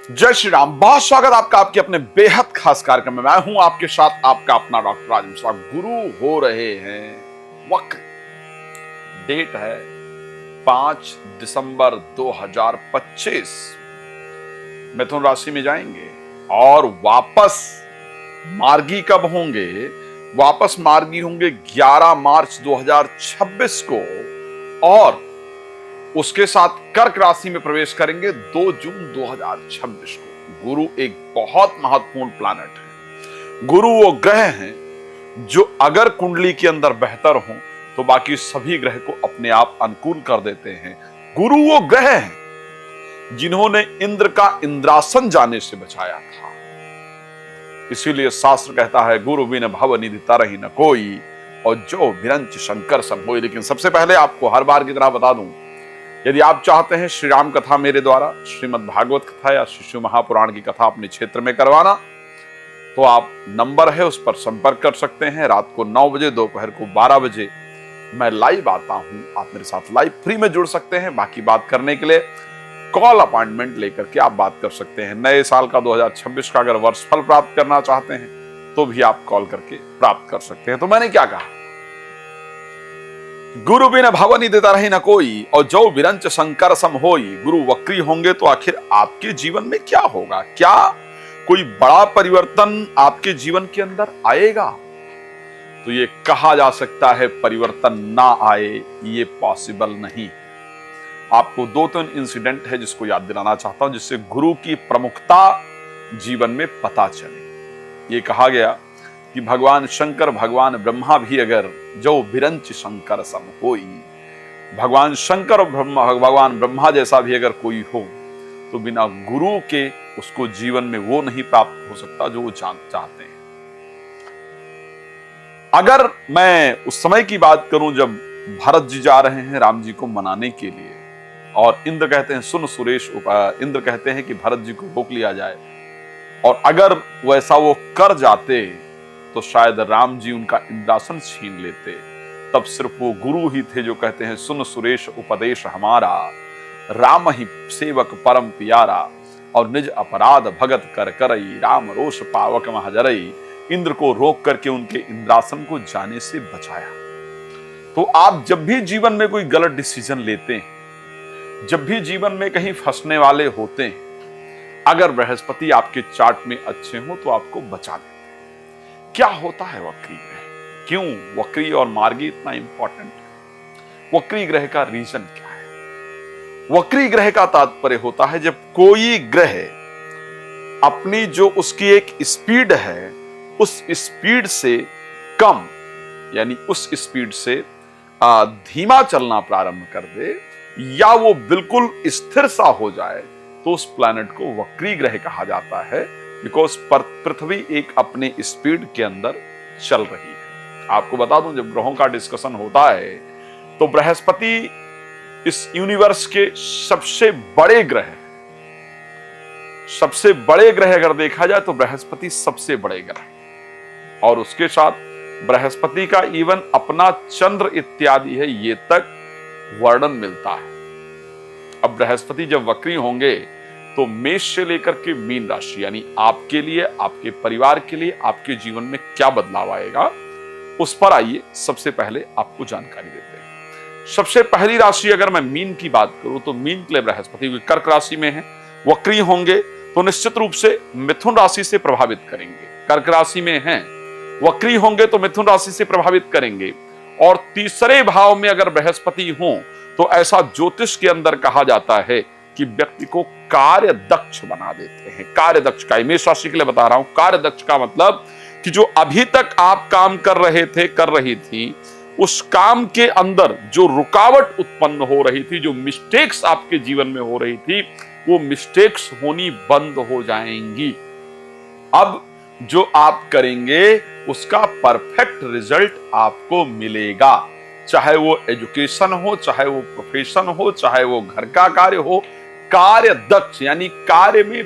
जय श्री राम। बहुत स्वागत आपका आपके अपने बेहद खास कार्यक्रम में। मैं हूं आपके साथ आपका अपना डॉक्टर राज मिश्रा। गुरु हो रहे हैं वक्र। डेट है 5 दिसंबर 2025। मिथुन राशि में जाएंगे और वापस मार्गी कब होंगे? वापस मार्गी होंगे 11 मार्च 2026 को और उसके साथ कर्क राशि में प्रवेश करेंगे 2 जून 2026 को। गुरु एक बहुत महत्वपूर्ण प्लैनेट है। गुरु वो ग्रह हैं जो अगर कुंडली के अंदर बेहतर हो तो बाकी सभी ग्रह को अपने आप अनुकूल कर देते हैं। गुरु वो ग्रह हैं जिन्होंने इंद्र का इंद्रासन जाने से बचाया था। इसीलिए शास्त्र कहता है गुरु बिन भव निधि तरहि न कोई और जो विरंच शंकर सम होई। लेकिन सबसे पहले आपको हर बार की तरह बता दूं, यदि आप चाहते हैं श्री राम कथा मेरे द्वारा, श्रीमद् भागवत कथा या शिशु महापुराण की कथा अपने क्षेत्र में करवाना, तो आप नंबर है उस पर संपर्क कर सकते हैं। रात को 9 बजे, दोपहर को 12 बजे मैं लाइव आता हूं। आप मेरे साथ लाइव फ्री में जुड़ सकते हैं। बाकी बात करने के लिए कॉल अपॉइंटमेंट लेकर के आप बात कर सकते हैं। नए साल का 2026 का अगर वर्षफल प्राप्त करना चाहते हैं तो भी आप कॉल करके प्राप्त कर सकते हैं। तो मैंने क्या कहा? गुरु बिन भव निधि तरहि न कोई और जो विरंच शंकर सम होई। गुरु वक्री होंगे तो आखिर आपके जीवन में क्या होगा? क्या कोई बड़ा परिवर्तन आपके जीवन के अंदर आएगा? तो ये कहा जा सकता है परिवर्तन ना आए ये पॉसिबल नहीं। आपको 2-3 इंसिडेंट है जिसको याद दिलाना चाहता हूं, जिससे गुरु की प्रमुखता जीवन में पता चले। ये कहा गया कि भगवान शंकर, भगवान ब्रह्मा भी अगर जो विरंच शंकर सम होई, भगवान शंकर और भगवान ब्रह्मा जैसा भी अगर कोई हो तो बिना गुरु के उसको जीवन में वो नहीं प्राप्त हो सकता जो वो चाहते हैं। अगर मैं उस समय की बात करूं जब भरत जी जा रहे हैं राम जी को मनाने के लिए और इंद्र कहते हैं सुन सुरेश, इंद्र कहते हैं कि भरत जी को रोक लिया जाए, और अगर वैसा वो कर जाते तो शायद राम जी उनका इंद्रासन छीन लेते। तब सिर्फ वो गुरु ही थे जो कहते हैं सुन सुरेश उपदेश हमारा, राम ही सेवक परम प्यारा और निज अपराध भगत कर करई, राम रोष पावक महजरई। इंद्र को रोक करके उनके इंद्रासन को जाने से बचाया। तो आप जब भी जीवन में कोई गलत डिसीजन लेते हैं, जब भी जीवन में कहीं फंसने वाले होते हैं, अगर बृहस्पति आपके चार्ट में अच्छे हो तो आपको बचा देते हैं। क्या होता है वक्री ग्रह? क्यों वक्री और मार्गी इतना इंपॉर्टेंट है? वक्री ग्रह का रीजन क्या है? वक्री ग्रह का तात्पर्य होता है जब कोई ग्रह अपनी जो उसकी एक स्पीड है उस स्पीड से कम, यानी उस स्पीड से धीमा चलना प्रारंभ कर दे या वो बिल्कुल स्थिर सा हो जाए तो उस प्लैनेट को वक्री ग्रह कहा जाता है। बिकॉज पृथ्वी एक अपने स्पीड के अंदर चल रही है। आपको बता दूं, जब ग्रहों का डिस्कशन होता है तो बृहस्पति इस यूनिवर्स के सबसे बड़े ग्रह है। सबसे बड़े ग्रह अगर देखा जाए तो बृहस्पति सबसे बड़े ग्रह है, और उसके साथ बृहस्पति का इवन अपना चंद्र इत्यादि है ये तक वर्णन मिलता है। अब बृहस्पति जब वक्री होंगे तो मेष से लेकर के मीन राशि, यानी आपके लिए, आपके परिवार के लिए, आपके जीवन में क्या बदलाव आएगा उस पर आइए सबसे पहले आपको जानकारी देते हैं। सबसे पहली राशि अगर मैं मीन की बात करूं तो मीन के लिए बृहस्पति कर्क राशि में है, वक्री होंगे तो निश्चित रूप से मिथुन राशि से प्रभावित करेंगे। कर्क राशि में हैं, वक्री होंगे तो मिथुन राशि से प्रभावित करेंगे। और तीसरे भाव में अगर बृहस्पति हो तो ऐसा ज्योतिष के अंदर कहा जाता है कि व्यक्ति को कार्य दक्ष बना देते हैं। कार्य दक्ष का, मेष राशि के लिए बता रहा हूं, कार्य दक्ष का मतलब कि जो अभी तक आप काम कर रहे थे, कर रही थी, उस काम के अंदर जो रुकावट उत्पन्न हो रही थी, जो मिस्टेक्स आपके जीवन में हो रही थी, वो मिस्टेक्स होनी बंद हो जाएंगी। अब जो आप करेंगे उसका परफेक्ट रिजल्ट आपको मिलेगा। चाहे वो एजुकेशन हो, चाहे वो प्रोफेशन हो, चाहे वो घर का कार्य हो। कार्य दक्ष यानी कार्य में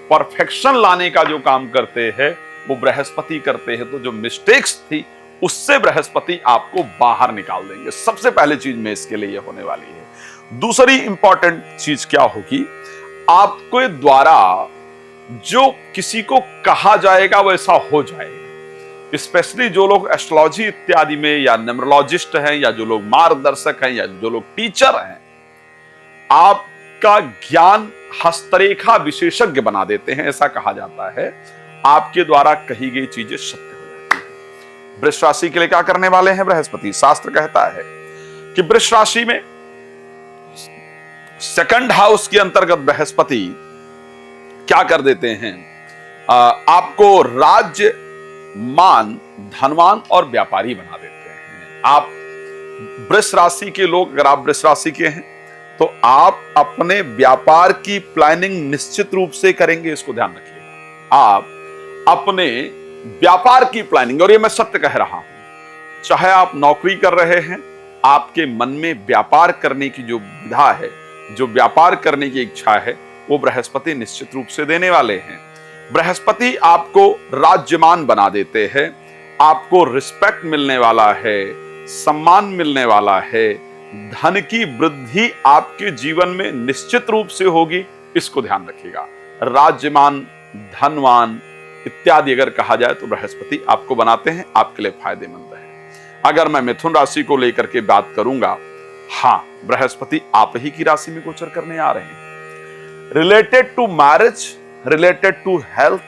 परफेक्शन लाने का जो काम करते हैं वो बृहस्पति करते हैं। तो जो मिस्टेक्स थी उससे बृहस्पति आपको बाहर निकाल देंगे। सबसे पहले चीज में इसके लिए होने वाली है। दूसरी इंपॉर्टेंट चीज क्या होगी? आपके द्वारा जो किसी को कहा जाएगा वैसा हो जाएगा। स्पेशली जो लोग एस्ट्रोलॉजी इत्यादि में या न्यूमरोलॉजिस्ट हैं या जो लोग मार्गदर्शक हैं या जो लोग टीचर हैं, आपका ज्ञान हस्तरेखा विशेषज्ञ बना देते हैं। ऐसा कहा जाता है आपके द्वारा कही गई चीजें सत्य हो जाती है। वृष राशि के लिए क्या करने वाले हैं बृहस्पति? शास्त्र कहता है कि वृष राशि में सेकंड हाउस के अंतर्गत बृहस्पति क्या कर देते हैं? आपको राज्य, मान, धनवान और व्यापारी बना देते हैं। आप वृष राशि के लोग, अगर आप वृष राशि के हैं तो आप अपने व्यापार की प्लानिंग निश्चित रूप से करेंगे, इसको ध्यान रखिएगा। आप अपने व्यापार की प्लानिंग, और ये मैं सत्य कह रहा हूं, चाहे आप नौकरी कर रहे हैं, आपके मन में व्यापार करने की जो विधा है, जो व्यापार करने की इच्छा है, वो बृहस्पति निश्चित रूप से देने वाले हैं। बृहस्पति आपको राज्यमान बना देते हैं, आपको रिस्पेक्ट मिलने वाला है, सम्मान मिलने वाला है, धन की वृद्धि आपके जीवन में निश्चित रूप से होगी, इसको ध्यान रखिएगा। राज्यमान, धनवान इत्यादि अगर कहा जाए तो बृहस्पति आपको बनाते हैं, आपके लिए फायदेमंद है। अगर मैं मिथुन राशि को लेकर के बात करूंगा, हाँ, बृहस्पति आप ही की राशि में गोचर करने आ रहे हैं। Related to marriage, related to health,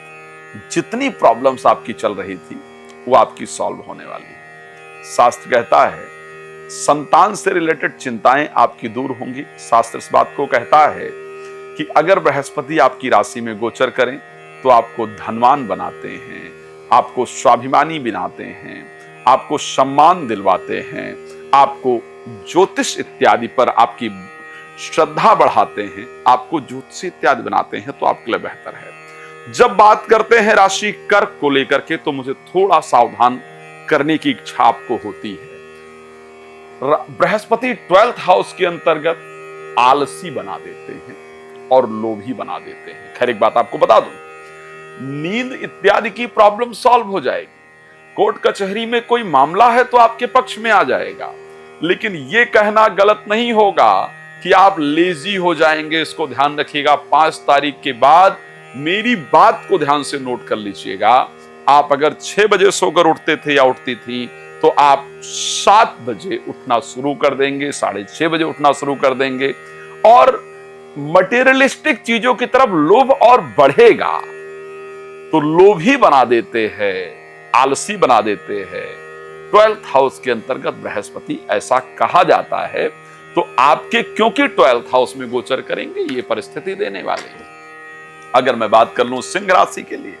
जितनी प्रॉब्लम्स आपकी चल रही थी वो आपकी सॉल्व होने वाली है। शास्त्र कहता है संतान से रिलेटेड चिंताएं आपकी दूर होंगी। शास्त्र इस बात को कहता है कि अगर बृहस्पति आपकी राशि में गोचर करें तो आपको धनवान बनाते हैं, आपको स्वाभिमानी बनाते हैं, आपको सम्मान दिलवाते हैं, आपको ज्योतिष इत्यादि पर आपकी श्रद्धा बढ़ाते हैं, आपको ज्योतिष इत्यादि बनाते हैं, तो आपके लिए बेहतर है। जब बात करते हैं राशि कर्क को लेकर के तो मुझे थोड़ा सावधान करने की इच्छा आपको होती है। बृहस्पति 12th हाउस के अंतर्गत आलसी बना देते हैं और लोभी बना देते हैं। खैर, एक बात आपको बता दूं, नींद इत्यादि की प्रॉब्लम सॉल्व हो जाएगी। कोर्ट कचहरी में कोई मामला है तो आपके पक्ष में आ जाएगा, लेकिन यह कहना गलत नहीं होगा कि आप लेजी हो जाएंगे। इसको ध्यान रखिएगा। 5 तारीख के बाद मेरी बात को ध्यान से नोट कर लीजिएगा। आप अगर 6 बजे सोकर उठते थे या उठती थी तो आप 7 बजे उठना शुरू कर देंगे, 6:30 बजे उठना शुरू कर देंगे और मटेरियलिस्टिक चीजों की तरफ लोभ और बढ़ेगा। तो लोभी बना देते हैं, आलसी बना देते हैं। 12th हाउस के अंतर्गत बृहस्पति, ऐसा कहा जाता है। तो आपके क्योंकि 12th हाउस में गोचर करेंगे, ये परिस्थिति देने वाले हैं। अगर मैं बात कर लूं सिंह राशि के लिए,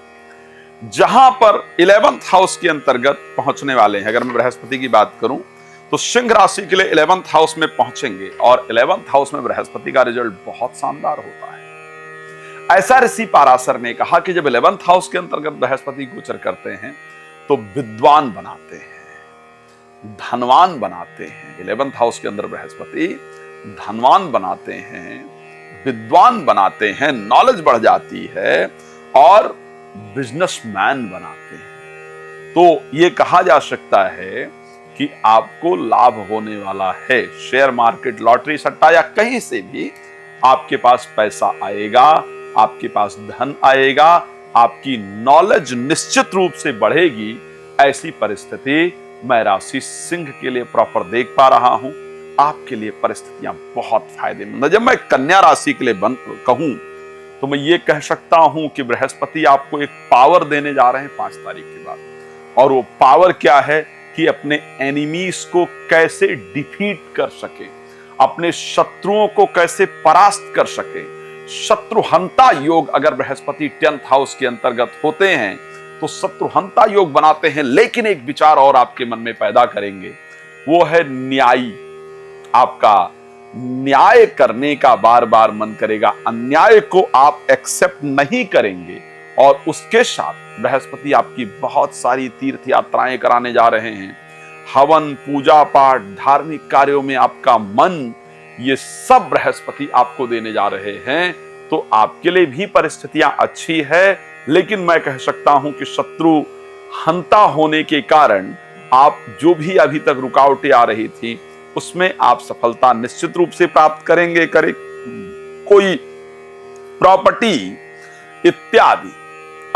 जहां पर 11th हाउस के अंतर्गत पहुंचने वाले हैं, अगर मैं बृहस्पति की बात करूं तो सिंह राशि के लिए 11th हाउस में पहुंचेंगे और 11th हाउस में बृहस्पति का रिजल्ट बहुत शानदार होता है। ऐसा ऋषि पाराशर ने कहा कि जब 11th हाउस के अंतर्गत बृहस्पति गोचर करते हैं तो विद्वान बनाते हैं, धनवान बनाते हैं। 11th हाउस के अंदर बृहस्पति धनवान बनाते हैं, विद्वान बनाते हैं, नॉलेज बढ़ जाती है और बिजनेसमैन बनाते हैं। तो यह कहा जा सकता है कि आपको लाभ होने वाला है। शेयर मार्केट, लॉटरी, सट्टा या कहीं से भी आपके पास पैसा आएगा, आपके पास धन आएगा, आपकी नॉलेज निश्चित रूप से बढ़ेगी। ऐसी परिस्थिति मैं राशि सिंह के लिए प्रॉपर देख पा रहा हूं। आपके लिए परिस्थितियां बहुत फायदेमंद है। जब मैं कन्या राशि के लिए कहूं तो मैं ये कह सकता हूं कि बृहस्पति आपको एक पावर देने जा रहे हैं 5 तारीख के बाद। और वो पावर क्या है कि अपने एनिमीज को कैसे डिफीट कर सके, अपने शत्रुओं को कैसे परास्त कर सके। शत्रुहंता योग अगर बृहस्पति 10th हाउस के अंतर्गत होते हैं तो शत्रुहंता योग बनाते हैं। लेकिन एक विचार और आपके मन में पैदा करेंगे, वो है न्यायी। आपका न्याय करने का बार बार मन करेगा, अन्याय को आप एक्सेप्ट नहीं करेंगे। और उसके साथ बृहस्पति आपकी बहुत सारी तीर्थ यात्राएं कराने जा रहे हैं। हवन, पूजा पाठ, धार्मिक कार्यों में आपका मन, ये सब बृहस्पति आपको देने जा रहे हैं। तो आपके लिए भी परिस्थितियां अच्छी है, लेकिन मैं कह सकता हूं कि शत्रु हंता होने के कारण आप जो भी अभी तक रुकावटें आ रही थी उसमें आप सफलता निश्चित रूप से प्राप्त करेंगे। कोई प्रॉपर्टी इत्यादि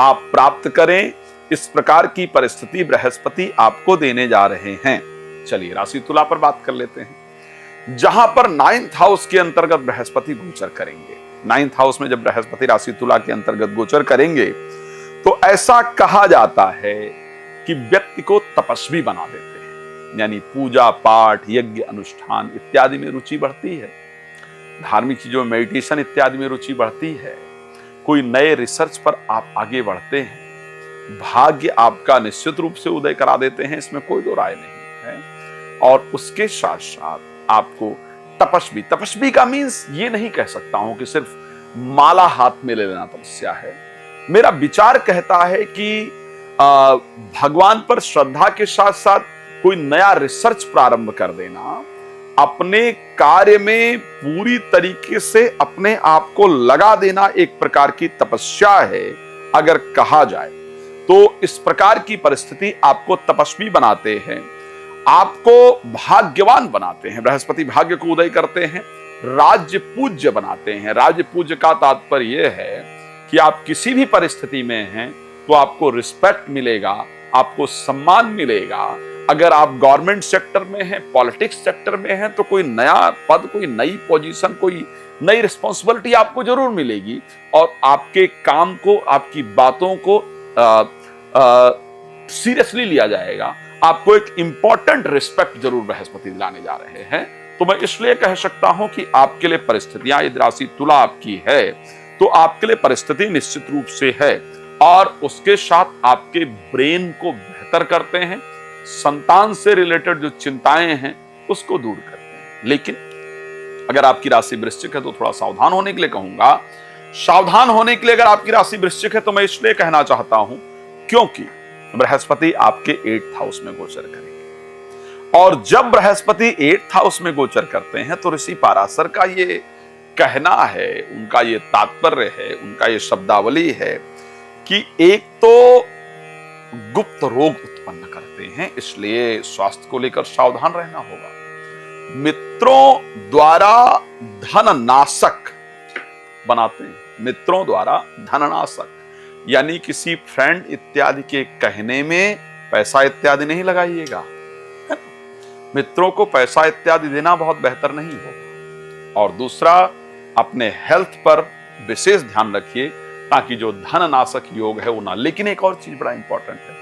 आप प्राप्त करें, इस प्रकार की परिस्थिति बृहस्पति आपको देने जा रहे हैं। चलिए राशि तुला पर बात कर लेते हैं, जहां पर 9th हाउस के अंतर्गत बृहस्पति गोचर करेंगे। 9th हाउस में जब बृहस्पति राशि तुला के अंतर्गत गोचर करेंगे तो ऐसा कहा जाता है कि व्यक्ति को तपस्वी बना देते हैं, यानी पूजा पाठ, यज्ञ अनुष्ठान इत्यादि में रुचि बढ़ती है, धार्मिक चीजों में मेडिटेशन इत्यादि में रुचि बढ़ती है, कोई नए रिसर्च पर आप आगे बढ़ते हैं, भाग्य आपका निश्चित रूप से उदय करा देते हैं, इसमें कोई दो राय नहीं है। और उसके साथ साथ आपको तपस्वी का मीन्स ये नहीं कह सकता हूं कि सिर्फ माला हाथ में ले लेना तपस्या है। मेरा विचार कहता है कि भगवान पर श्रद्धा के साथ साथ कोई नया रिसर्च प्रारंभ कर देना, अपने कार्य में पूरी तरीके से अपने आप को लगा देना एक प्रकार की तपस्या है अगर कहा जाए तो। इस प्रकार की परिस्थिति आपको तपस्वी बनाते हैं, आपको भाग्यवान बनाते हैं। बृहस्पति भाग्य को उदय करते हैं, राज्य पूज्य बनाते हैं। राज्य पूज्य का तात्पर्य यह है कि आप किसी भी परिस्थिति में हैं तो आपको रिस्पेक्ट मिलेगा, आपको सम्मान मिलेगा। अगर आप गवर्नमेंट सेक्टर में हैं, पॉलिटिक्स सेक्टर में हैं, तो कोई नया पद, कोई नई पोजीशन, कोई नई रिस्पॉन्सिबिलिटी आपको जरूर मिलेगी और आपके काम को, आपकी बातों को सीरियसली लिया जाएगा। आपको एक इंपॉर्टेंट रिस्पेक्ट जरूर बृहस्पति दिलाने जा रहे हैं। तो मैं इसलिए कह सकता हूं कि आपके लिए परिस्थितियां, यदि राशि तुला आपकी है तो आपके लिए परिस्थिति निश्चित रूप से है और उसके साथ आपके ब्रेन को बेहतर करते हैं, संतान से रिलेटेड जो चिंताएं हैं उसको दूर करते हैं। लेकिन अगर आपकी राशि वृश्चिक है तो थोड़ा सावधान होने के लिए कहूंगा। सावधान होने के लिए अगर आपकी राशि वृश्चिक है तो मैं इसलिए कहना चाहता हूं क्योंकि बृहस्पति आपके 8th हाउस में गोचर करेंगे और जब बृहस्पति 8th हाउस में गोचर करते हैं तो ऋषि पाराशर का ये कहना है, उनका ये तात्पर्य है, उनका ये शब्दावली है कि एक तो गुप्त रोग उत्पन्न करते हैं, इसलिए स्वास्थ्य को लेकर सावधान रहना होगा। मित्रों द्वारा धन नाशक बनाते हैं, मित्रों द्वारा धननाशक, यानी किसी फ्रेंड इत्यादि के कहने में पैसा इत्यादि नहीं लगाइएगा। मित्रों को पैसा इत्यादि देना बहुत बेहतर नहीं होगा। और दूसरा, अपने हेल्थ पर विशेष ध्यान रखिए ताकि जो धन नाशक योग है वो ना। लेकिन एक और चीज बड़ा इंपॉर्टेंट है,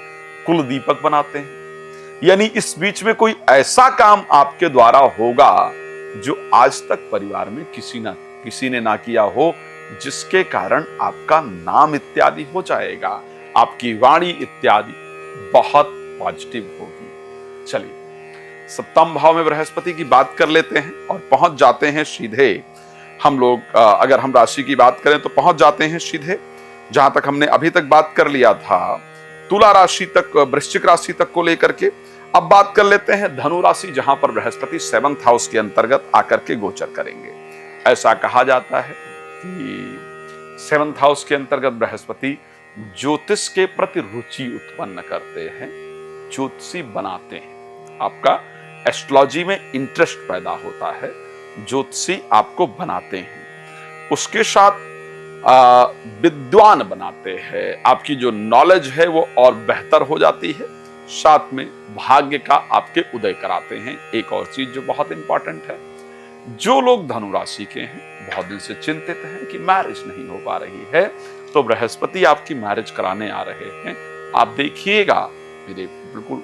कुल दीपक बनाते हैं, यानी इस बीच में कोई ऐसा काम आपके द्वारा होगा जो आज तक परिवार में किसी ने ना किया हो, जिसके कारण आपका नाम इत्यादि हो जाएगा, आपकी वाणी इत्यादि बहुत पॉजिटिव होगी। चलिए 7वें भाव में बृहस्पति की बात कर लेते हैं और पहुंच जाते हैं सीधे हम लोग, अगर हम राशि की बात करें तो पहुंच जाते हैं सीधे जहां तक हमने अभी तक बात कर लिया था, तुला राशि तक, वृश्चिक राशि तक को लेकर के। अब बात कर लेते हैं धनु राशि, जहां पर बृहस्पति 7th हाउस के अंतर्गत आकर के गोचर करेंगे। ऐसा कहा जाता है कि 7th हाउस के अंतर्गत बृहस्पति ज्योतिष के प्रति रुचि उत्पन्न करते हैं, ज्योतिषी बनाते हैं, आपका एस्ट्रोलॉजी में इंटरेस्ट पैदा होता है, ज्योतिषी आपको बनाते हैं। उसके साथ विद्वान बनाते हैं, आपकी जो नॉलेज है वो और बेहतर हो जाती है, साथ में भाग्य का आपके उदय कराते हैं। एक और चीज जो बहुत इंपॉर्टेंट है, जो लोग धनु राशि के हैं बहुत दिन से चिंतित हैं कि मैरिज नहीं हो पा रही है, तो बृहस्पति आपकी मैरिज कराने आ रहे हैं। आप देखिएगा, मेरे बिल्कुल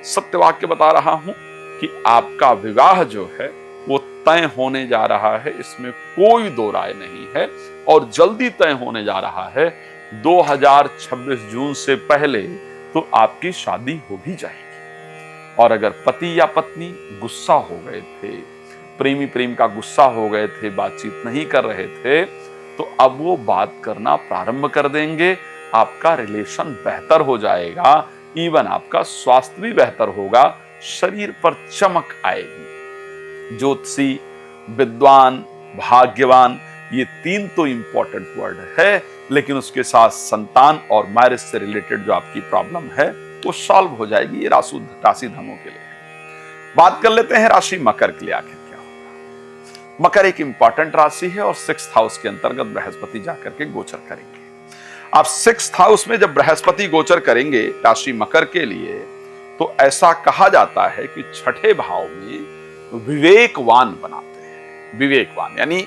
सत्य वाक्य बता रहा हूं कि आपका विवाह जो है वो तय होने जा रहा है, इसमें कोई दो राय नहीं है और जल्दी तय होने जा रहा है। 2026 जून से पहले तो आपकी शादी हो भी जाएगी। और अगर पति या पत्नी गुस्सा हो गए थे, प्रेमी प्रेम का गुस्सा हो गए थे, बातचीत नहीं कर रहे थे, तो अब वो बात करना प्रारंभ कर देंगे, आपका रिलेशन बेहतर हो जाएगा, इवन आपका स्वास्थ्य भी बेहतर होगा, शरीर पर चमक आएगी। ज्योतिषी, विद्वान, भाग्यवान, ये 3 तो इंपॉर्टेंट वर्ड है, लेकिन उसके साथ संतान और मैरिज से रिलेटेड जो आपकी प्रॉब्लम है वो सॉल्व हो जाएगी। ये राशि धनु के लिए। बात कर लेते हैं राशि मकर के लिए आखिर क्या होगा। मकर एक इंपॉर्टेंट राशि है और 6th हाउस के अंतर्गत बृहस्पति जाकर के गोचर करेंगे। अब 6th हाउस में जब बृहस्पति गोचर करेंगे राशि मकर के लिए, तो ऐसा कहा जाता है कि छठे भाव में विवेकवान बनाते हैं। विवेकवान यानी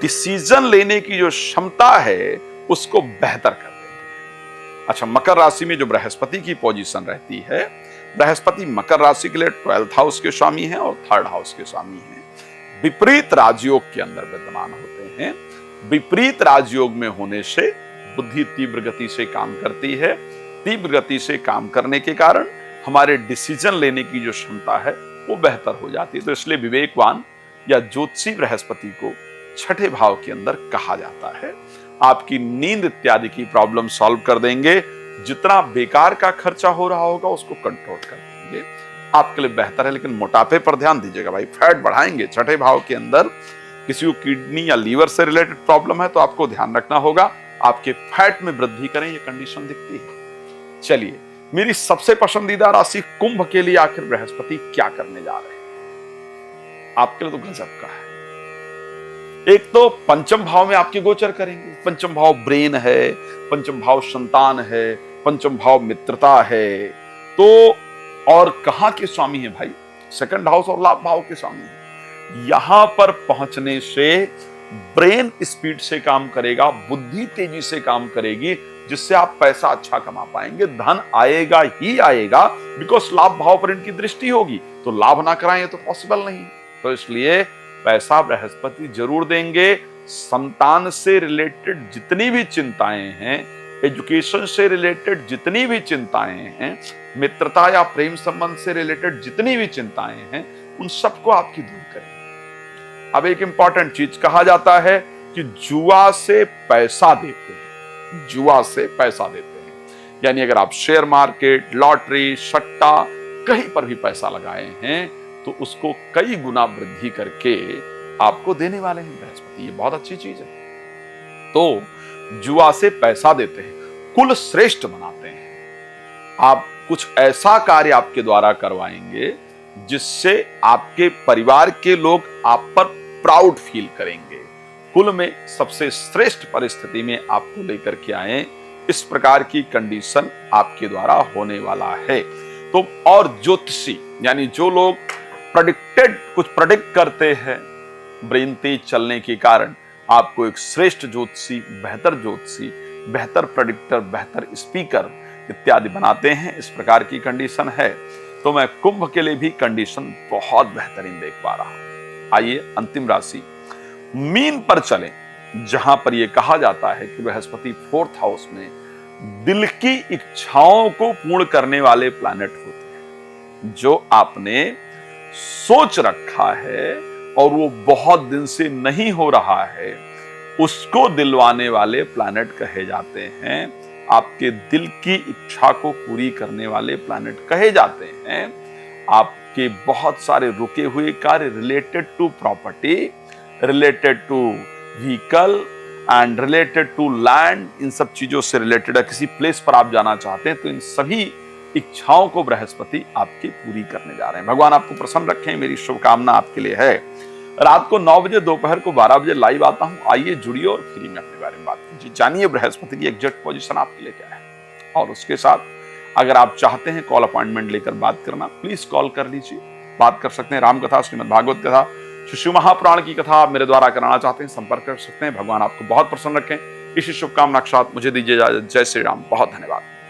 डिसीजन लेने की जो क्षमता है उसको बेहतर कर देते हैं। अच्छा, मकर राशि में जो बृहस्पति की पोजीशन रहती है, बृहस्पति मकर राशि के लिए 12th हाउस के स्वामी हैं और 3rd हाउस के स्वामी हैं। विपरीत राजयोग के अंदर विद्यमान होते हैं। विपरीत राजयोग में होने से बुद्धि तीव्र गति से काम करती है। तीव्र गति से काम करने के कारण हमारे डिसीजन लेने की जो क्षमता है वो बेहतर हो जाती है। तो इसलिए विवेकवान या ज्योतिषी बृहस्पति को छठे भाव के अंदर कहा जाता है। आपकी नींद इत्यादि की प्रॉब्लम सॉल्व कर देंगे। जितना बेकार का खर्चा हो रहा होगा उसको कंट्रोल कर देंगे, आपके लिए बेहतर है। लेकिन मोटापे पर ध्यान दीजिएगा भाई, फैट बढ़ाएंगे। छठे भाव के अंदर किसी को किडनी या लीवर से रिलेटेड प्रॉब्लम है तो आपको ध्यान रखना होगा, आपके फैट में वृद्धि करें, ये कंडीशन दिखती है। चलिए, मेरी सबसे पसंदीदा राशि कुंभ के लिए आखिर बृहस्पति क्या करने जा रहे हैं, आपके लिए तो गजब का है। एक तो पंचम भाव में आपके गोचर करेंगे। पंचम भाव ब्रेन है, पंचम भाव संतान है, पंचम भाव मित्रता है। तो और कहां के स्वामी है भाई? 2nd हाउस और लाभ भाव के स्वामी है। यहां पर पहुंचने से ब्रेन स्पीड से काम करेगा, बुद्धि तेजी से काम करेगी, जिससे आप पैसा अच्छा कमा पाएंगे। धन आएगा ही आएगा, बिकॉज लाभ भाव पर इनकी दृष्टि होगी। तो लाभ ना कराएं तो पॉसिबल नहीं। तो इसलिए पैसा बृहस्पति जरूर देंगे। संतान से रिलेटेड जितनी भी चिंताएं हैं, एजुकेशन से रिलेटेड जितनी भी चिंताएं हैं, मित्रता या प्रेम संबंध से रिलेटेड जितनी भी चिंताएं हैं, उन सबको आपकी दूर करें। अब एक इंपॉर्टेंट चीज कहा जाता है कि जुआ से पैसा देते हैं। जुआ से पैसा देते हैं यानी अगर आप शेयर मार्केट, लॉटरी, सट्टा कहीं पर भी पैसा लगाए हैं तो उसको कई गुना वृद्धि करके आपको देने वाले हैं बृहस्पति। ये बहुत अच्छी चीज है। तो जुआ से पैसा देते हैं, कुल श्रेष्ठ बनाते हैं। आप कुछ ऐसा कार्य आपके द्वारा करवाएंगे जिससे आपके परिवार के लोग आप पर प्राउड फील करेंगे। कुल में सबसे श्रेष्ठ परिस्थिति में आपको लेकर के आए, इस प्रकार की कंडीशन आपके द्वारा होने वाला है। तो और ज्योतिषी यानी जो लोग कुछ प्रेडिक्ट करते हैं, ब्रेन तेज चलने के कारण आपको एक श्रेष्ठ ज्योतिषी, बेहतर प्रेडिक्टर, बेहतर स्पीकर इत्यादि बनाते हैं। इस प्रकार की कंडीशन है। तो मैं कुंभ के लिए भी कंडीशन बहुत बेहतरीन देख पा रहा हूं। आइए अंतिम राशि मीन पर चलें, जहां पर यह कहा जाता है कि बृहस्पति 4th हाउस में दिल की इच्छाओं को पूर्ण करने वाले प्लैनेट होते हैं। जो आपने सोच रखा है और वो बहुत दिन से नहीं हो रहा है, उसको दिलवाने वाले प्लैनेट कहे जाते हैं। आपके दिल की इच्छा को पूरी करने वाले प्लैनेट कहे जाते हैं। आपके बहुत सारे रुके हुए कार्य related to property, related to vehicle and related to land, इन सब चीजों से रिलेटेड है। किसी प्लेस पर आप जाना चाहते हैं तो इन सभी इच्छाओं को बृहस्पति आपकी पूरी करने जा रहे हैं। भगवान आपको प्रसन्न रखें, मेरी शुभकामना आपके लिए है। रात को 9 बजे, दोपहर को 12 बजे लाइव आता हूं। आइए जुड़िए और फ्री में अपने बारे में बात कीजिए, जानिए बृहस्पति की एग्जैक्ट पोजीशन आपके लिए क्या है। और उसके साथ अगर आप चाहते हैं कॉल अपॉइंटमेंट लेकर बात करना, प्लीज कॉल कर लीजिए। बात कर सकते हैं राम कथा, श्रीमद् भागवत कथा, शिशु महापुराण की कथा आप मेरे द्वारा कराना चाहते हैं, संपर्क कर सकते हैं। भगवान आपको बहुत प्रसन्न रखें। इसी शुभकामना के साथ मुझे दीजिए इजाजत। जय श्री राम। बहुत धन्यवाद।